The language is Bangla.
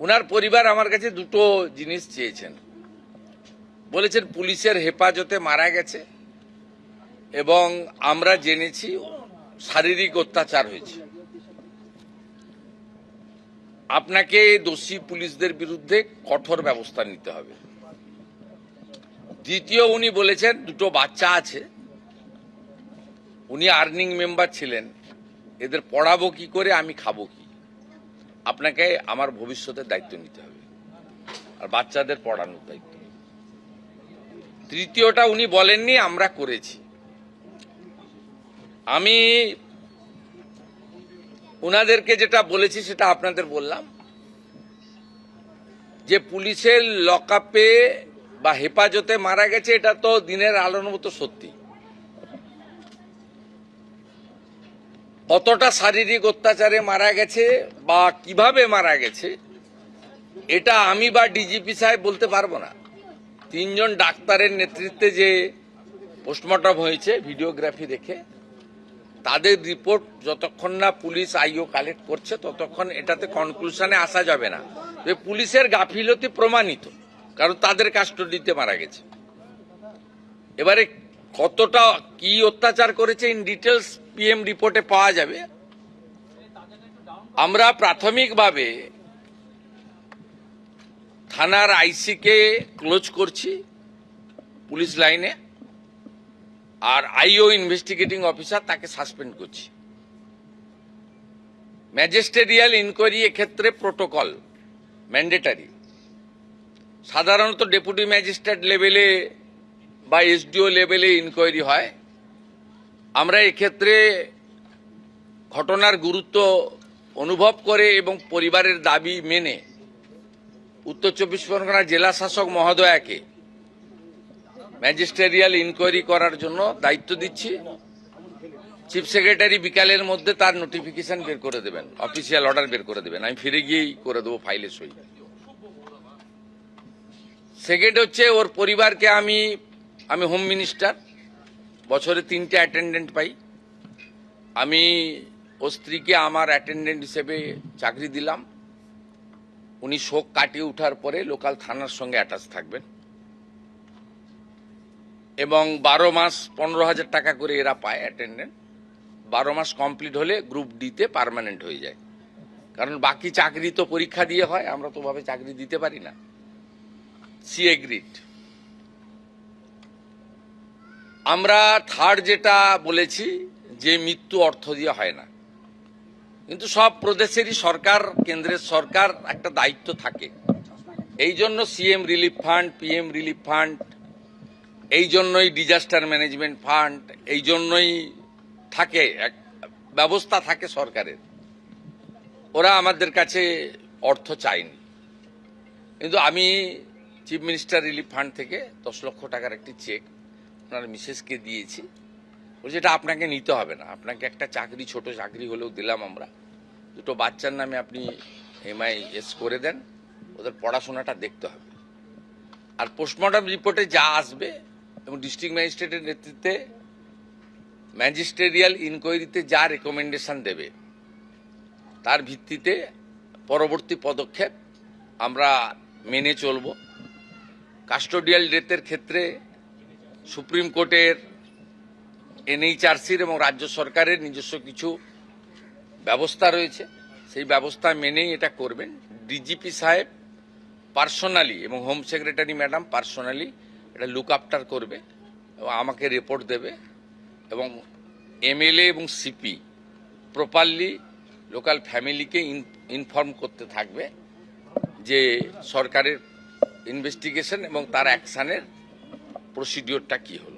ওনার পরিবার আমার কাছে দুটো জিনিস চেয়েছেন। বলেছেন পুলিশের হেফাজতে মারা গেছে এবং আমরা জেনেছি শারীরিক অত্যাচার হয়েছে। আপনাকে দোষী পুলিশদের বিরুদ্ধে কঠোর ব্যবস্থা নিতে হবে। দ্বিতীয়, উনি বলেছেন দুটো বাচ্চা আছে, উনি আর্নিং মেম্বার ছিলেন, এদের পড়াবো কি করে, আমি খাবো কি, আপনাকে আমার ভবিষ্যতের দায়িত্ব নিতে হবে আর বাচ্চাদের পড়ানোর দায়িত্ব। তৃতীয়টা উনি বলেননি, আমরা করেছি। আমি উনাদেরকে যেটা বলেছি সেটা আপনাদের বললাম যে পুলিশের লকআপে বা হেফাজতে মারা গেছে, এটা তো দিনের আলোর মতো সত্যি। কতটা শারীরিক অত্যাচারে মারা গেছে বা কিভাবে মারা গেছে এটা আমি বা ডিজিপি সাহেব বলতে পারবো না। 3 জন ডাক্তারের নেতৃত্বে যে পোস্টমর্টম হয়েছে ভিডিওগ্রাফি দেখে, তাদের রিপোর্ট যতক্ষণ না পুলিশ আইও কালেক্ট করছে ততক্ষণ এটাতে কনক্লুশনে আসা যাবে না যে পুলিশের গাফিলতি প্রমাণিত, কারণ তাদের কাস্টডিতে মারা গেছে। এবারে কতটা কি অত্যাচার করেছে ইন ডিটেলস পিএম রিপোর্টে পাওয়া যাবে। আমরা প্রাথমিকভাবে থানার আইসিকে ক্লোজ করছি পুলিশ লাইনে, আর আইও ইনভেস্টিগেটিং অফিসার তাকে সাসপেন্ড করছি। ম্যাজিস্ট্রেরিয়াল ইনকোয়ারি এক্ষেত্রে প্রোটোকল ম্যান্ডেটারি। সাধারণত ডেপুটি ম্যাজিস্ট্রেট লেভেলে বা এসডিও লেভেলে ইনকোয়ারি হয়। আমরা এক্ষেত্রে ঘটনার গুরুত্ব অনুভব করে এবং পরিবারের দাবি মেনে উত্তর 24 পরগনা জেলা শাসক মহোদয়াকে ম্যাজিস্ট্রেরিয়াল ইনকোয়ারি করার জন্য দায়িত্ব দিচ্ছি। চিফ সেক্রেটারি বিকালের মধ্যে তার নোটিফিকেশন বের করে দেবেন, অফিসিয়াল অর্ডার বের করে দেবেন, আমি ফিরে গিয়েই করে দেবো ফাইলে সই। সেকেন্ড হচ্ছে ওর পরিবারকে আমি হোম মিনিস্টার, বছরে 3টে অ্যাটেন্ডেন্ট পাই। আমি ও স্ত্রীকে আমার অ্যাটেন্ডেন্ট হিসেবে চাকরি দিলাম। উনি শোক কাটিয়ে ওঠার পরে লোকাল থানার সঙ্গে অ্যাটাচ থাকবেন এবং 12 মাস 15,000 টাকা করে এরা পায় অ্যাটেন্ডেন্ট। 12 মাস কমপ্লিট হলে গ্রুপ ডিতে পার্মানেন্ট হয়ে যায়, কারণ বাকি চাকরি তো পরীক্ষা দিয়ে হয়, আমরা তো ভাবে চাকরি দিতে পারি না। C agreed. আমরা থার্ড যেটা বলেছি যে মৃত্যু অর্থ দিয়ে হয় না, কিন্তু সব প্রদেশেরই সরকার, কেন্দ্রের সরকার একটা দায়িত্ব থাকে। এই জন্য CM relief fund, PM relief fund, এই জন্যই ডিজাস্টার ম্যানেজমেন্ট ফান্ড, এই জন্যই থাকে, এক ব্যবস্থা থাকে সরকারের। ওরা আমাদের কাছে অর্থ চায়নি, কিন্তু আমি চিফ মিনিস্টার রিলিফ ফান্ড থেকে 10 লক্ষ টাকার একটি চেক আপনার মিসেসকে দিয়েছি। বলছি এটা আপনাকে নিতে হবে না, আপনাকে একটা চাকরি, ছোট চাকরি হলেও দিলাম আমরা। দুটো বাচ্চার নামে আপনি MIS করে দেন, ওদের পড়াশোনাটা দেখতে হবে। আর পোস্টমর্টম রিপোর্টে যা আসবে এবং ডিস্ট্রিক্ট ম্যাজিস্ট্রেটের নেতৃত্বে ম্যাজিস্ট্রেরিয়াল ইনকোয়ারিতে যা রেকমেন্ডেশন দেবে তার ভিত্তিতে পরবর্তী পদক্ষেপ আমরা মেনে চলব। কাস্টোডিয়াল ডেথের ক্ষেত্রে সুপ্রিম কোর্টের, NHRCর এবং রাজ্য সরকারের নিজস্ব কিছু ব্যবস্থা রয়েছে, সেই ব্যবস্থা মেনেই এটা করবেন। ডিজিপি সাহেব পার্সোনালি এবং হোম সেক্রেটারি ম্যাডাম পার্সোনালি এটা লুক আফটার করবে এবং আমাকে রিপোর্ট দেবে, এবং MLA এবং সিপি প্রপারলি লোকাল ফ্যামিলিকে ইনফর্ম করতে থাকবে যে সরকারের ইনভেস্টিগেশন এবং তার অ্যাকশনের প্রসিডিওরটা কি হলো।